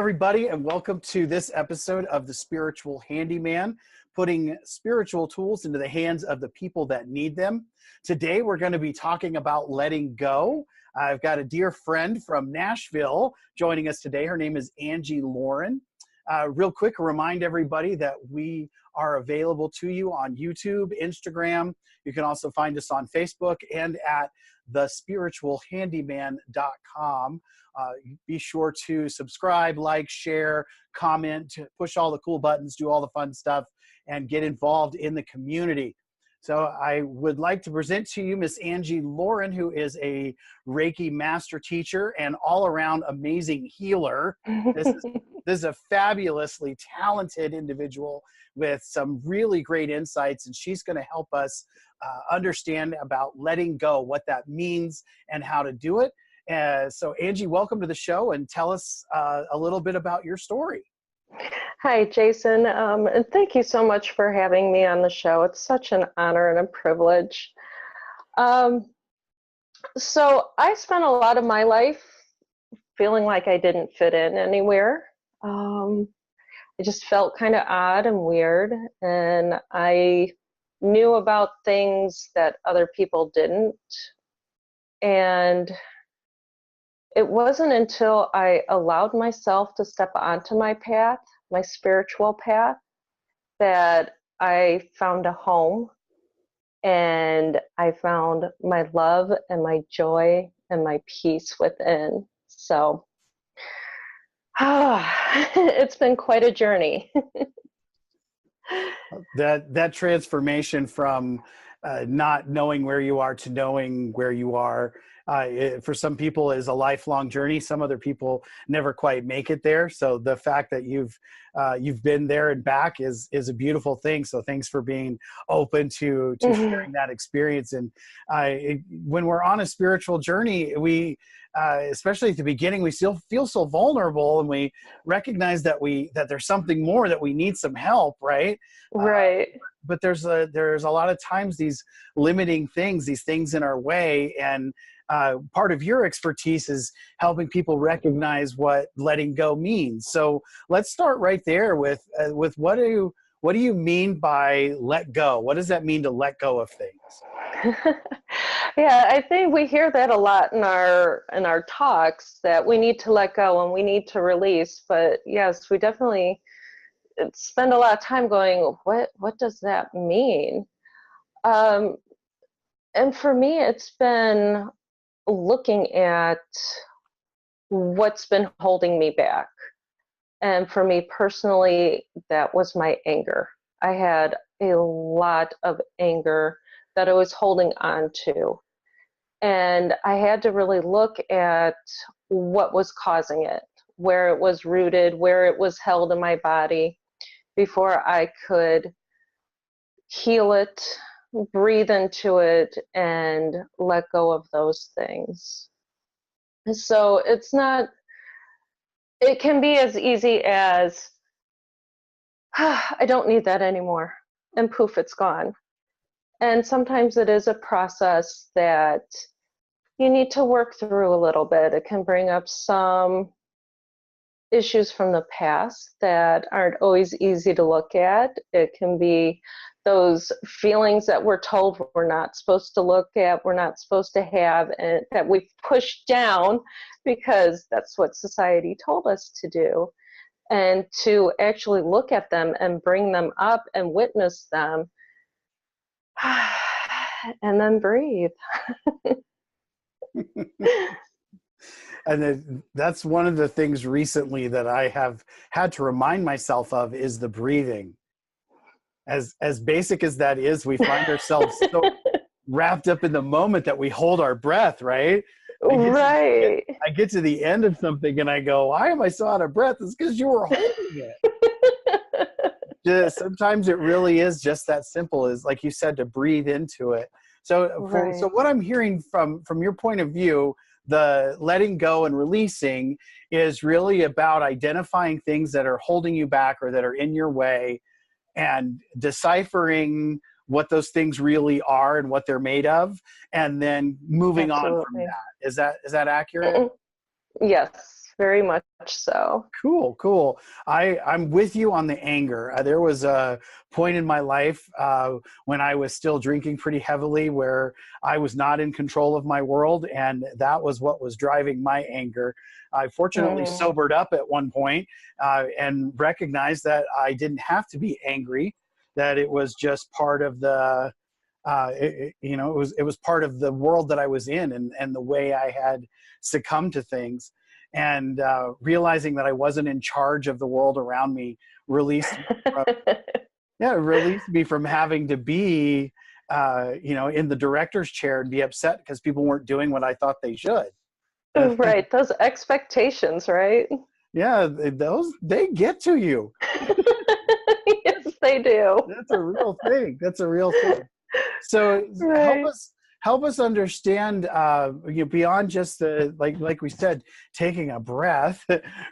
everybody, and welcome to this episode of the Spiritual Handyman, putting spiritual tools into the hands of the people that need them. Today, we're going to be talking about letting go. I've got a dear friend from Nashville joining us today. Her name is Angie Loren. Real quick, remind everybody that we are available to you on YouTube, Instagram. You can also find us on Facebook and at thespiritualhandyman.com. Be sure to subscribe, like, share, comment, push all the cool buttons, do all the fun stuff, and get involved in the community. So I would like to present to you Miss Angie Loren, who is a Reiki master teacher and all-around amazing healer. This is a fabulously talented individual with some really great insights, and she's going to help us understand about letting go, what that means, and how to do it. So Angie, welcome to the show, and tell us a little bit about your story. Hi, Jason, and thank you so much for having me on the show. It's such an honor and a privilege. So I spent a lot of my life feeling like I didn't fit in anywhere. I just felt kind of odd and weird, and I knew about things that other people didn't. And it wasn't until I allowed myself to step onto my path, my spiritual path, that I found a home, and I found my love and my joy and my peace within. So it's been quite a journey. That transformation from not knowing where you are to knowing where you are, for some people is a lifelong journey. Some other people never quite make it there. So the fact that you've been there and back is a beautiful thing. So thanks for being open to sharing that experience. And when we're on a spiritual journey, we especially at the beginning, we still feel so vulnerable, and we recognize that there's something more, that we need some help, right? Right. But there's a lot of times these limiting things, these things in our way, and part of your expertise is helping people recognize what letting go means. So let's start right there with what do you mean by let go? What does that mean to let go of things? Yeah, I think we hear that a lot in our talks, that we need to let go and we need to release. But yes, we definitely spend a lot of time going, what does that mean? And for me, it's been looking at what's been holding me back. And for me personally, that was my anger. I had a lot of anger that I was holding on to. And I had to really look at what was causing it, where it was rooted, where it was held in my body, before I could heal it, breathe into it, and let go of those things. So it can be as easy as, I don't need that anymore, and poof, it's gone. And sometimes it is a process that you need to work through a little bit. It can bring up some issues from the past that aren't always easy to look at. It can be those feelings that we're told we're not supposed to look at, we're not supposed to have, and that we've pushed down because that's what society told us to do. And to actually look at them and bring them up and witness them, and then breathe. And that's one of the things recently that I have had to remind myself of, is the breathing. As basic as that is, we find ourselves so wrapped up in the moment that we hold our breath, right? Right. I get to the end of something and I go, why am I so out of breath? It's because you were holding it. Sometimes it really is just that simple, as like you said, to breathe into it. So, Right. So what I'm hearing from your point of view, the letting go and releasing is really about identifying things that are holding you back or that are in your way, and deciphering what those things really are and what they're made of, and then moving on from that. Is that accurate? Yes. very much so. Cool, cool. I'm with you on the anger. There was a point in my life when I was still drinking pretty heavily where I was not in control of my world, and that was what was driving my anger. I fortunately sobered up at one point and recognized that I didn't have to be angry, that it was just part of the it was part of the world that I was in, and the way I had succumbed to things. And realizing that I wasn't in charge of the world around me released me from, released me from having to be, in the director's chair and be upset because people weren't doing what I thought they should. Right, those expectations, right? Yeah, they get to you. Yes, they do. That's a real thing. That's a real thing. So Right. help us understand, beyond just the, like we said, taking a breath,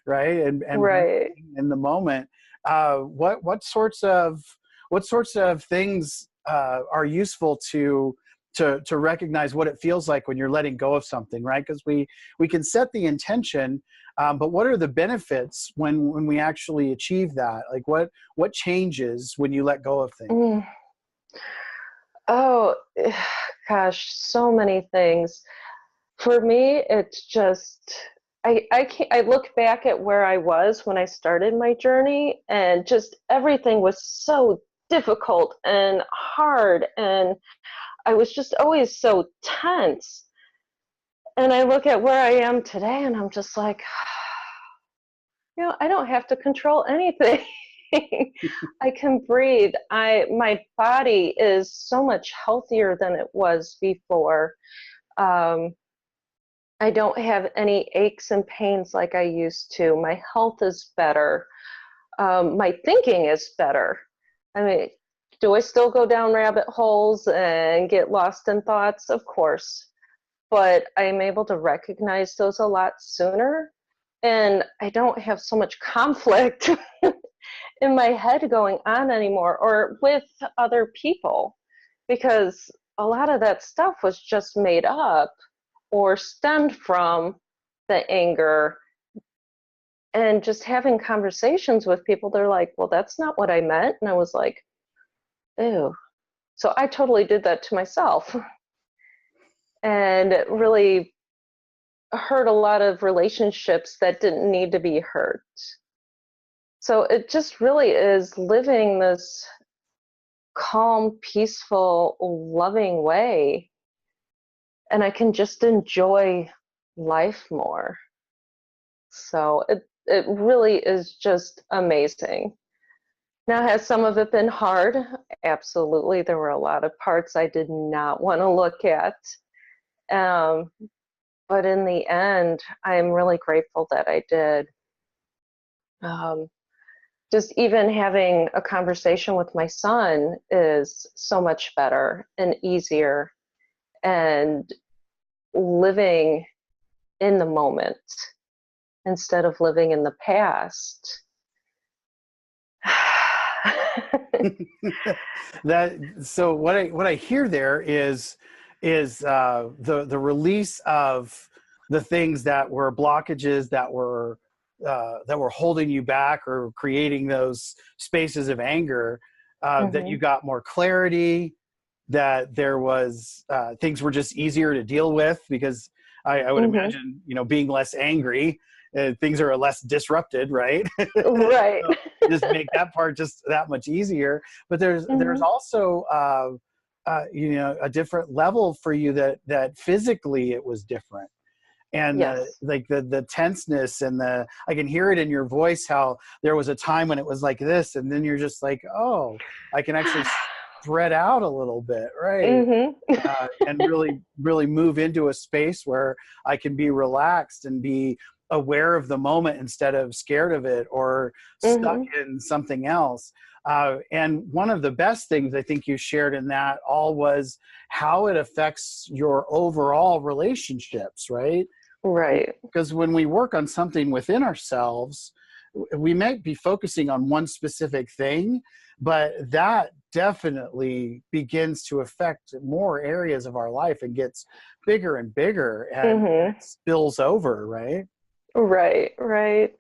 right, and Right. being in the moment. What sorts of things are useful to recognize what it feels like when you're letting go of something, right? Because we can set the intention, but what are the benefits when we actually achieve that? Like what changes when you let go of things? Oh, gosh, so many things. For me, it's just I look back at where I was when I started my journey, and just everything was so difficult and hard, and I was just always so tense. And I look at where I am today, and I'm just like, I don't have to control anything. I can breathe. My body is so much healthier than it was before. Um, I don't have any aches and pains like I used to. My health is better. My thinking is better. I mean, do I still go down rabbit holes and get lost in thoughts? Of course. But I'm able to recognize those a lot sooner. And I don't have so much conflict in my head going on anymore, or with other people, because a lot of that stuff was just made up or stemmed from the anger. And just having conversations with people, they're like, well, that's not what I meant. And I was like, ew. So I totally did that to myself. And it really hurt a lot of relationships that didn't need to be hurt. So it just really is living this calm, peaceful, loving way. And I can just enjoy life more. So it really is just amazing. Now, has some of it been hard? Absolutely. There were a lot of parts I did not want to look at. But in the end, I'm really grateful that I did. Just even having a conversation with my son is so much better and easier, and living in the moment instead of living in the past. So what I hear there is the release of the things that were blockages, that were holding you back or creating those spaces of anger, that you got more clarity, that there was things were just easier to deal with, because I would imagine, being less angry, things are less disrupted, right? Right. So just make that part just that much easier. But there's also a different level for you, that physically it was different. And Yes. the tenseness, and I can hear it in your voice, how there was a time when it was like this, and then you're just like, oh, I can actually spread out a little bit, right? And really, really move into a space where I can be relaxed and be aware of the moment instead of scared of it or stuck in something else. And one of the best things I think you shared in that all was how it affects your overall relationships, right? Right. Because when we work on something within ourselves, we might be focusing on one specific thing, but that definitely begins to affect more areas of our life and gets bigger and bigger, and it spills over, right? Right, right.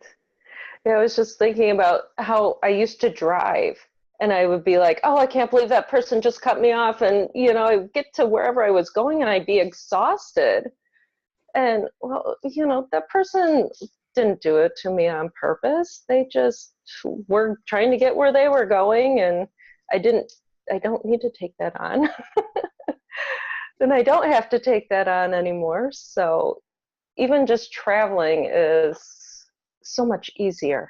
Yeah, I was just thinking about how I used to drive and I would be like, oh, I can't believe that person just cut me off. And, I would get to wherever I was going and I'd be exhausted. And, well, that person didn't do it to me on purpose. They just were trying to get where they were going. And I don't need to take that on. And I don't have to take that on anymore. So even just traveling is so much easier.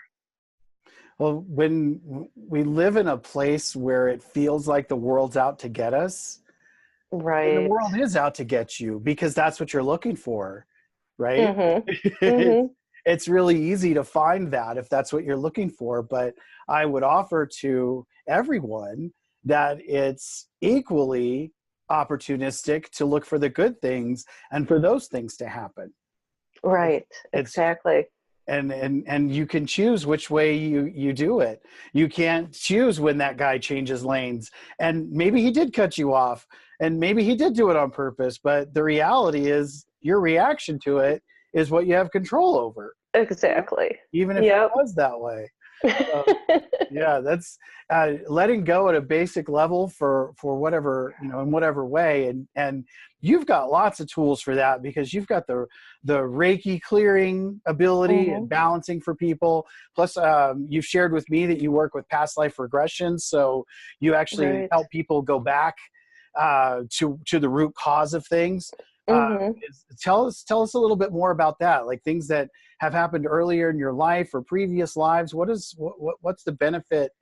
Well, when we live in a place where it feels like the world's out to get us, then the Right. world is out to get you because that's what you're looking for, right? Mm-hmm. it's, Mm-hmm. it's really easy to find that if that's what you're looking for. But I would offer to everyone that it's equally opportunistic to look for the good things and for those things to happen. Right. It's Exactly. and you can choose which way you do it. You can't choose when that guy changes lanes, and maybe he did cut you off, and maybe he did do it on purpose, but the reality is your reaction to it is what you have control over, Exactly. even if it Yep. was that way. So, yeah, that's letting go at a basic level for whatever, in whatever way. And you've got lots of tools for that because you've got the Reiki clearing ability Mm-hmm. and balancing for people. Plus, you've shared with me that you work with past life regressions. So you actually Right. help people go back to the root cause of things. Mm-hmm. Tell us a little bit more about that, like things that have happened earlier in your life or previous lives. What's the benefit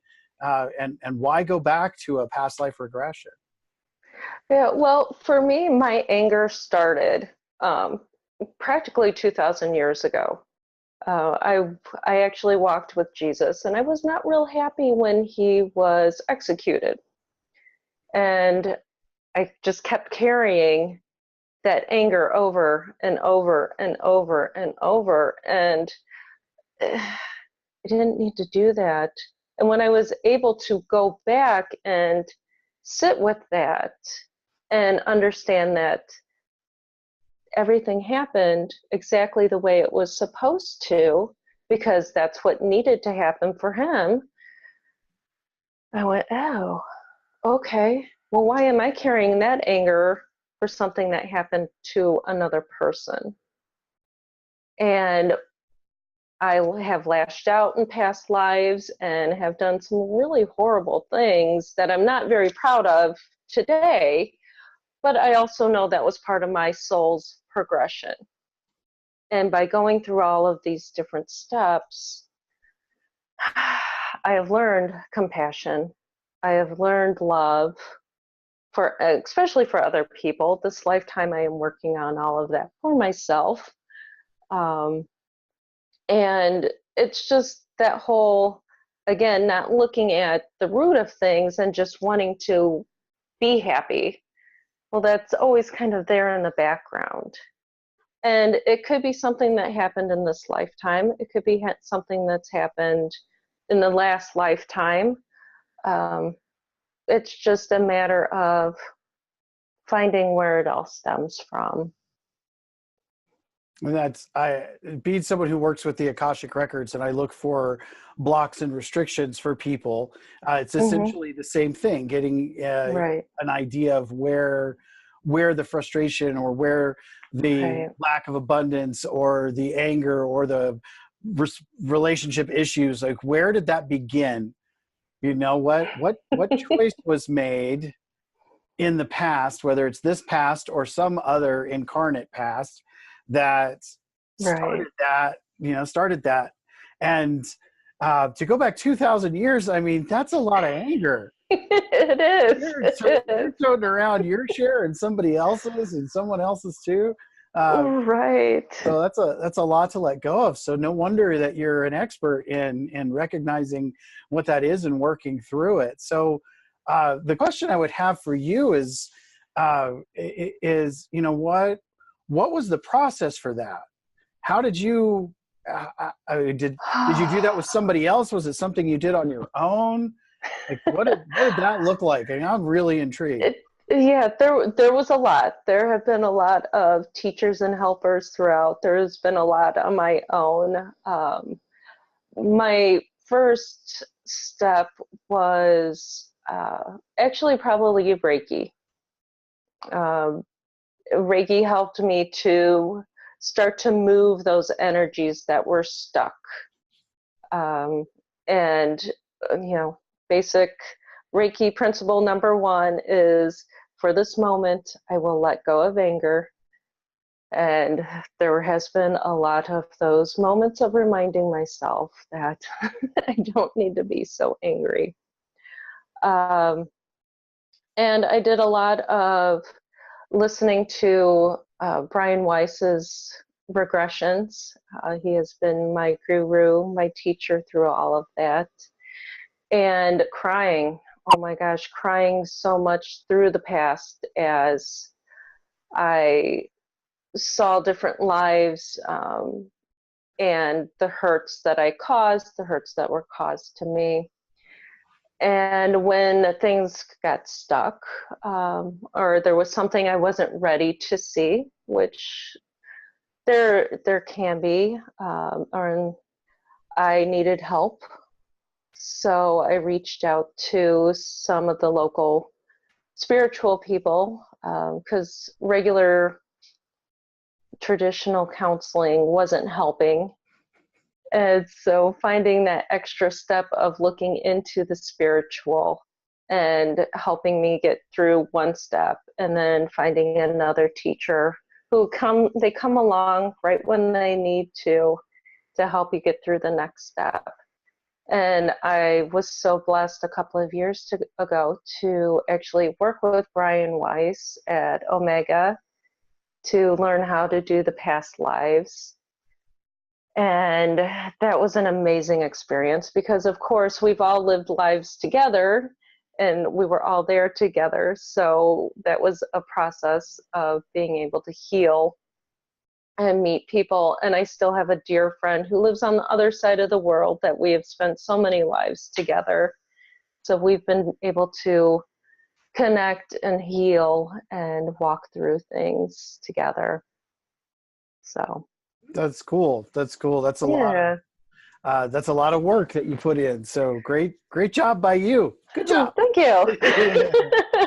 and why go back to a past life regression? Yeah. Well, for me, my anger started um, practically 2,000 years ago. I actually walked with Jesus, and I was not real happy when he was executed, and I just kept carrying that anger over and over and over and over, and I didn't need to do that. And when I was able to go back and sit with that and understand that everything happened exactly the way it was supposed to, because that's what needed to happen for him, I went, oh, okay. Well, why am I carrying that anger for something that happened to another person? And I have lashed out in past lives and have done some really horrible things that I'm not very proud of today, but I also know that was part of my soul's progression. And by going through all of these different steps, I have learned compassion. I have learned love for, especially for other people. This lifetime, I am working on all of that for myself. Um, and it's just that whole, again, not looking at the root of things and just wanting to be happy. Well, that's always kind of there in the background. And it could be something that happened in this lifetime. It could be something that's happened in the last lifetime. Um, it's just a matter of finding where it all stems from. And that's being someone who works with the Akashic records, and I look for blocks and restrictions for people. It's Mm-hmm. essentially the same thing, getting Right. an idea of where the frustration or where the Right. lack of abundance or the anger or the relationship issues, like where did that begin? What choice was made in the past, whether it's this past or some other incarnate past, that Right. started that. And to go back 2,000 years, I mean, that's a lot of anger. It is. You're toting around your share and somebody else's and someone else's too. Right. So that's a lot to let go of. So no wonder that you're an expert in recognizing what that is and working through it. So the question I would have for you is what was the process for that? How did you did you do that with somebody else? Was it something you did on your own? Like what did that look like? And I'm really intrigued. Yeah, there was a lot. There have been a lot of teachers and helpers throughout. There's been a lot on my own. My first step was actually probably Reiki. Um, Reiki helped me to start to move those energies that were stuck. Um, and, basic Reiki principle number one is, for this moment, I will let go of anger. And there has been a lot of those moments of reminding myself that I don't need to be so angry. Um, and I did a lot of listening to Brian Weiss's Regressions. He has been my guru, my teacher through all of that. And crying, oh my gosh, crying so much through the past as I saw different lives, and the hurts that I caused, the hurts that were caused to me. And when things got stuck, or there was something I wasn't ready to see, which there can be, or I needed help. So I reached out to some of the local spiritual people, because regular traditional counseling wasn't helping. And so finding that extra step of looking into the spiritual and helping me get through one step, and then finding another teacher who they come along right when they need to help you get through the next step. And I was so blessed a couple of years ago to actually work with Brian Weiss at Omega to learn how to do the past lives. And that was an amazing experience because, of course, we've all lived lives together and we were all there together. So that was a process of being able to heal and meet people. And I still have a dear friend who lives on the other side of the world that we have spent so many lives together. So we've been able to connect and heal and walk through things together. So That's cool. That's cool. That's a lot yeah. that's a lot of work that you put in. So great job by you. Good job. Thank you.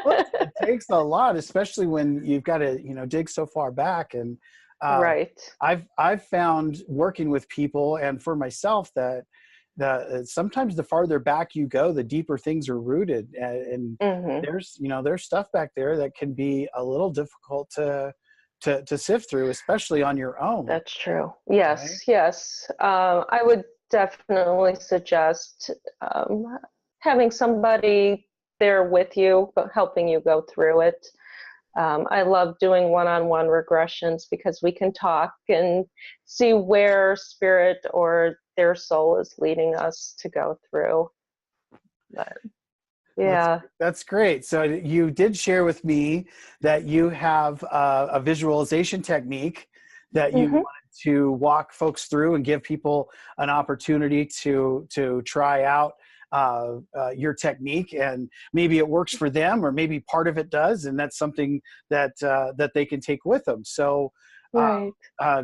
Well, it takes a lot, especially when you've got to, dig so far back. And Right. I've found working with people and for myself that sometimes the farther back you go, the deeper things are rooted. And Mm-hmm. there's stuff back there that can be a little difficult to sift through, especially on your own. That's true. Right? Yes. I would definitely suggest having somebody there with you, but helping you go through it. I love doing one-on-one regressions because we can talk and see where spirit or their soul is leading us to go through. But yeah. That's great. So you did share with me that you have a visualization technique that you Mm-hmm. wanted to walk folks through and give people an opportunity to try out your technique, and maybe it works for them, or maybe part of it does, and that's something that that they can take with them. So Right.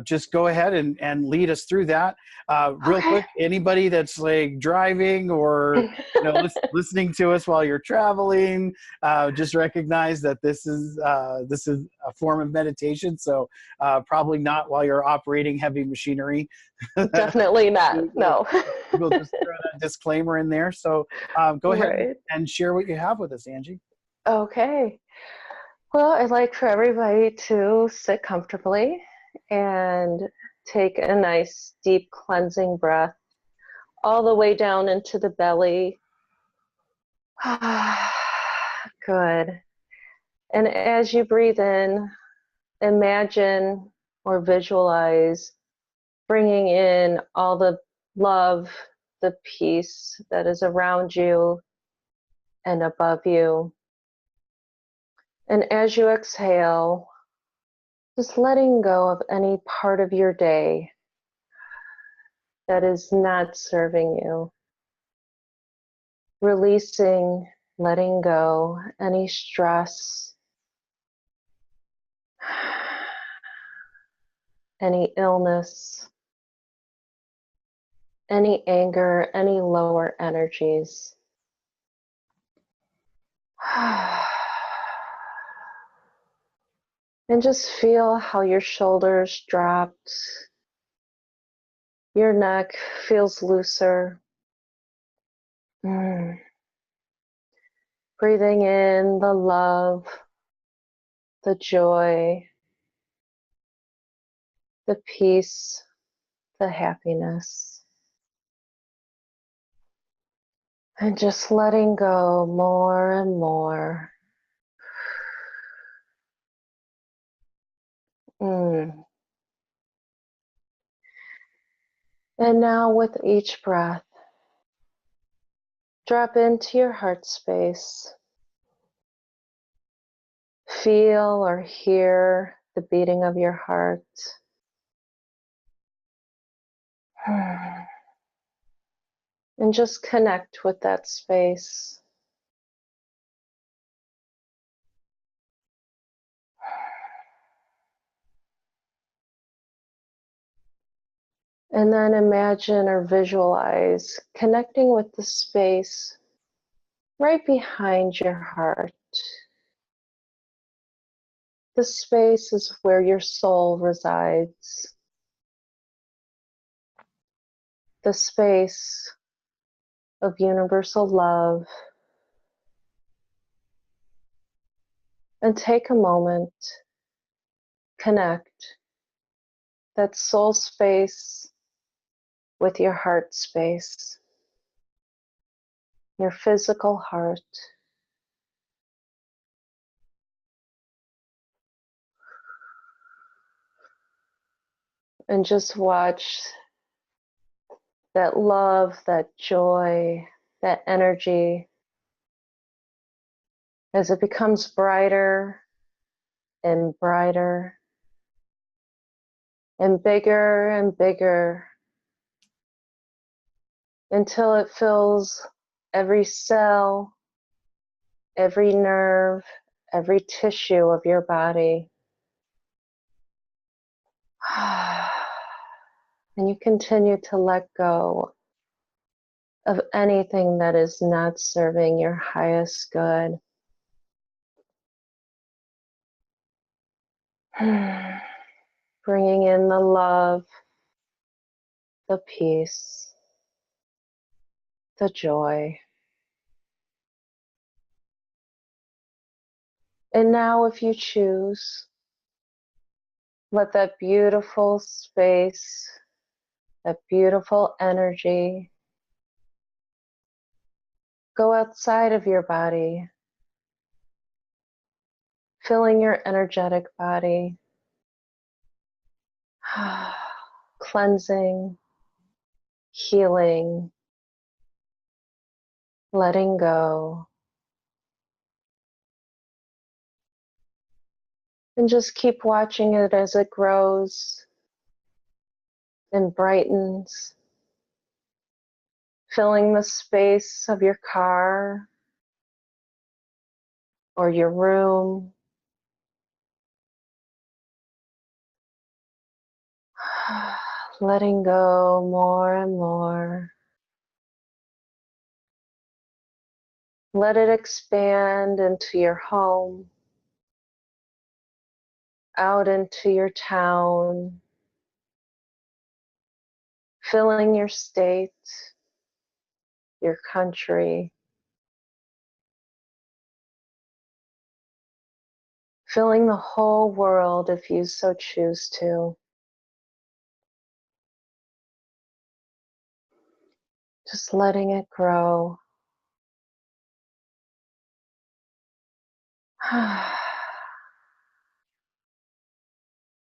just go ahead and lead us through that real Okay. quick. Anybody that's like driving or listening to us while you're traveling, just recognize that this is a form of meditation. So probably not while you're operating heavy machinery. Definitely not. No. We'll just throw that disclaimer in there. So go ahead Right. and share what you have with us, Angie. Okay. Well, I'd like for everybody to sit comfortably and take a nice deep cleansing breath all the way down into the belly. Good. And as you breathe in, imagine or visualize bringing in all the love, the peace that is around you and above you. And as you exhale, just letting go of any part of your day that is not serving you. Releasing, letting go any stress, any illness, any anger, any lower energies. And just feel how your shoulders dropped, your neck feels looser. Breathing in the love, the joy, the peace, the happiness. And just letting go more and more. And now with each breath, drop into your heart space. Feel or hear the beating of your heart. And just connect with that space. And then imagine or visualize connecting with the space right behind your heart. The space is where your soul resides. The space of universal love. And take a moment, connect that soul space with your heart space, your physical heart. And just watch that love, that joy, that energy as it becomes brighter and brighter and bigger until it fills every cell, every nerve, every tissue of your body. And you continue to let go of anything that is not serving your highest good. Bringing in the love, the peace, the joy. And now, if you choose, let that beautiful space, that beautiful energy go outside of your body, filling your energetic body, cleansing, healing, letting go. And just keep watching it as it grows and brightens, filling the space of your car or your room. Letting go more and more. Let it expand into your home, out into your town, filling your state, your country, filling the whole world if you so choose to. Just letting it grow.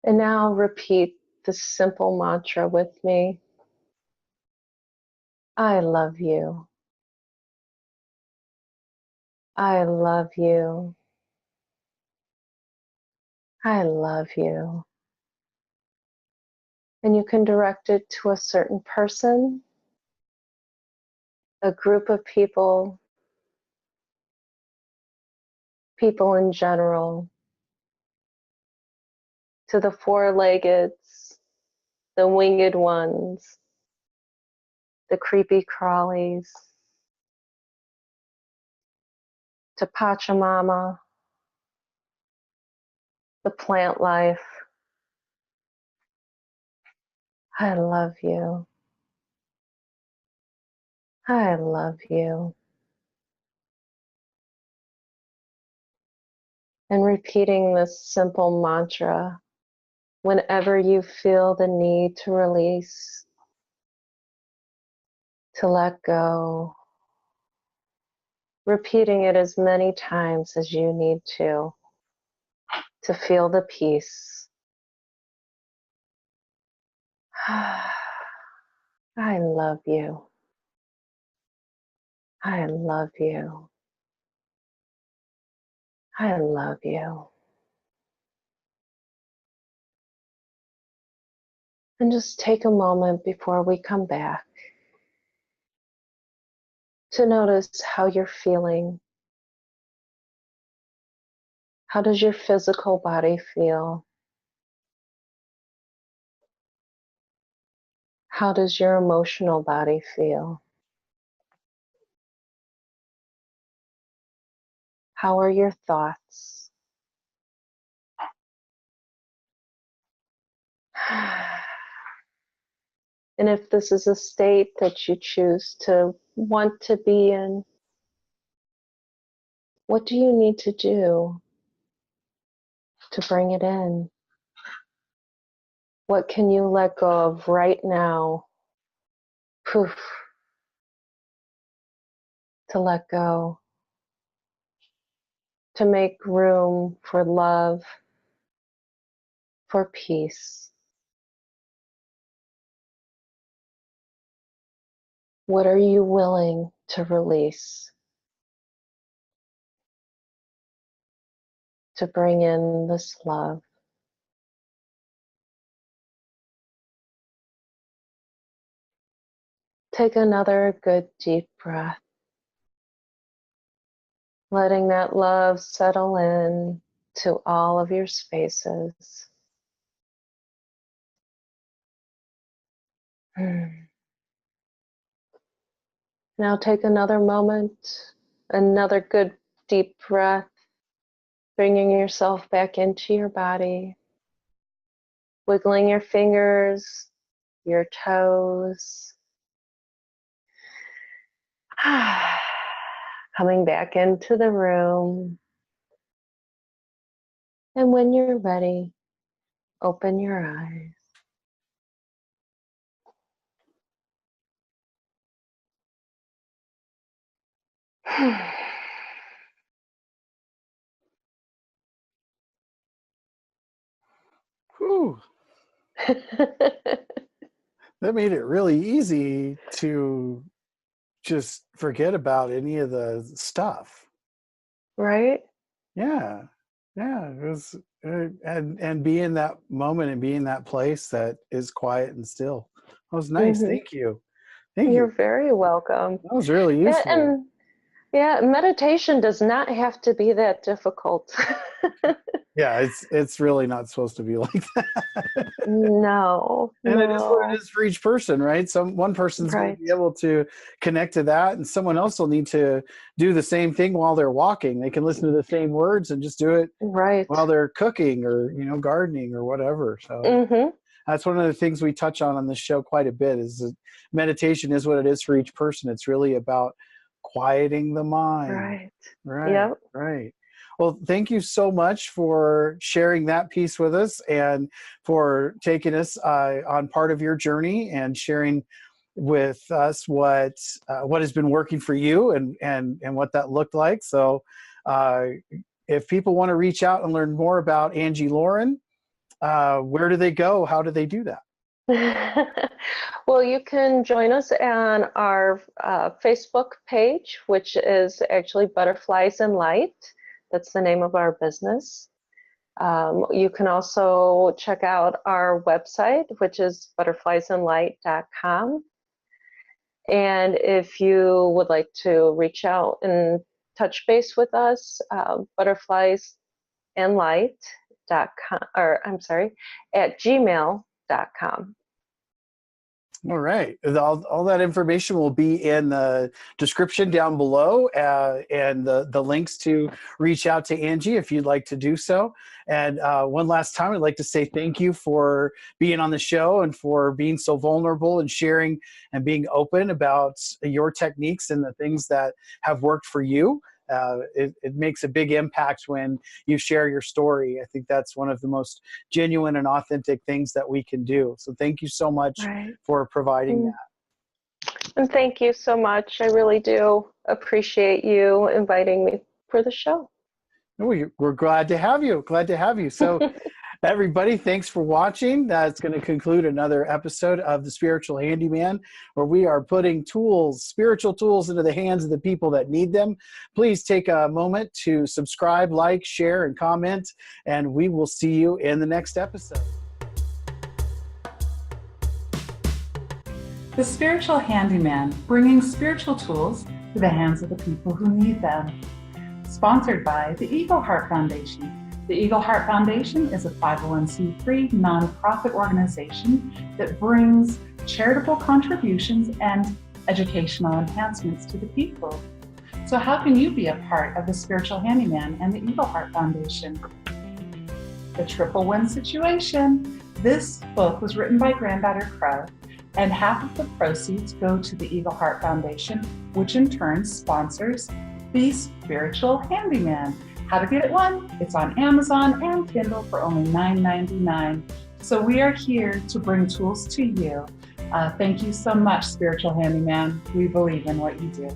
And now repeat this simple mantra with me. I love you. I love you. I love you. And you can direct it to a certain person, a group of people, people in general. to the four-leggeds, the winged ones, the creepy crawlies, to Pachamama, the plant life. I love you. I love you. And repeating this simple mantra whenever you feel the need to release, to let go. Repeating it as many times as you need to feel the peace. I love you. I love you. I love you. And just take a moment before we come back to notice how you're feeling. How does your physical body feel? How does your emotional body feel? How are your thoughts? And if this is a state that you choose to want to be in, what do you need to do to bring it in? What can you let go of right now? Poof. To let go. To make room for love, for peace. What are you willing to release to bring in this love? Take another good deep breath, letting that love settle in to all of your spaces. Now take another moment, another good deep breath, bringing yourself back into your body, wiggling your fingers, your toes. Coming back into the room. And when you're ready, open your eyes. Whew. That made it really easy to just forget about any of the stuff. Right? Yeah. Yeah. It was, and be in that moment and be in that place that is quiet and still. That was nice. Mm-hmm. Thank you. Thank you. You're very welcome. That was really useful. And yeah, meditation does not have to be that difficult. Yeah, it's really not supposed to be like that. No, And it is what it no. is for each person, right? One person's going to Right, be able to connect to that, and someone else will need to do the same thing while they're walking. They can listen to the same words and just do it right. while they're cooking or gardening or whatever. So Mm-hmm. that's one of the things we touch on this show quite a bit. Is that meditation is what it is for each person. It's really about quieting the mind. Right. Right, Yep. right. Well, thank you so much for sharing that piece with us and for taking us on part of your journey and sharing with us what has been working for you and what that looked like. So, if people want to reach out and learn more about Angie Loren, where do they go? How do they do that? Well, you can join us on our Facebook page, which is actually Butterflies and Light. That's the name of our business. You can also check out our website, which is butterfliesandlight.com. And if you would like to reach out and touch base with us, Butterflies and Light gmail.com. All right. All that information will be in the description down below, and the links to reach out to Angie if you'd like to do so. And one last time, I'd like to say thank you for being on the show and for being so vulnerable and sharing and being open about your techniques and the things that have worked for you. It makes a big impact when you share your story. I think that's one of the most genuine and authentic things that we can do. So thank you so much for providing that. And thank you so much. I really do appreciate you inviting me for the show. We're glad to have you. Glad to have you. So everybody, thanks for watching. That's going to conclude another episode of The Spiritual Handyman, where we are putting tools, spiritual tools, into the hands of the people that need them. Please take a moment to subscribe, like, share, and comment, and we will see you in the next episode. The Spiritual Handyman, bringing spiritual tools to the hands of the people who need them. Sponsored by the Eagle Heart Foundation. The Eagle Heart Foundation is a 501c3 nonprofit organization that brings charitable contributions and educational enhancements to the people. So how can you be a part of the Spiritual Handyman and the Eagle Heart Foundation? The Triple Win Situation. This book was written by Granddaughter Crow, and half of the proceeds go to the Eagle Heart Foundation, which in turn sponsors the Spiritual Handyman. How to get it one? It's on Amazon and Kindle for only $9.99. So we are here to bring tools to you. Thank you so much, Spiritual Handyman. We believe in what you do.